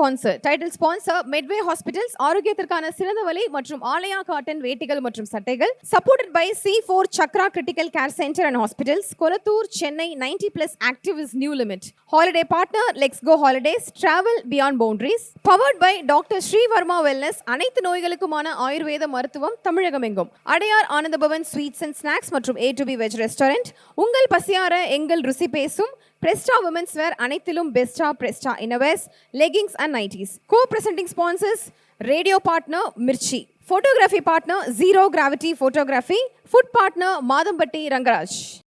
concert. Title sponsor Medway Hospitals, ஆரோக்கியத்திற்கான சிறந்த வழி மற்றும் ஆலயா காட்டன் வேட்டிகள் மற்றும் சட்டைகள். Supported by C4 Chakra Critical Care Center and Hospitals, Kolathur, Chennai. 90+ active is new limit. Holiday partner Let's Go Holidays, travel beyond boundaries. Powered by Dr. Sri Varma Wellness, அனைத்து நோய்களுக்குமான ஆயுர்வேத மருத்துவம் தமிழகமெங்கும். Adyar Anandabhavan sweets and snacks மற்றும் A to B veg restaurant. உங்கள் பசியார எங்கள் ருசி பேசும். Presta Women's Wear அனைத்திலும் பெஸ்டா Presta Innerwears, leggings and nighties. Co-presenting sponsors radio partner Mirchi, photography partner Zero Gravity Photography, food partner Madambatti Rangaraj.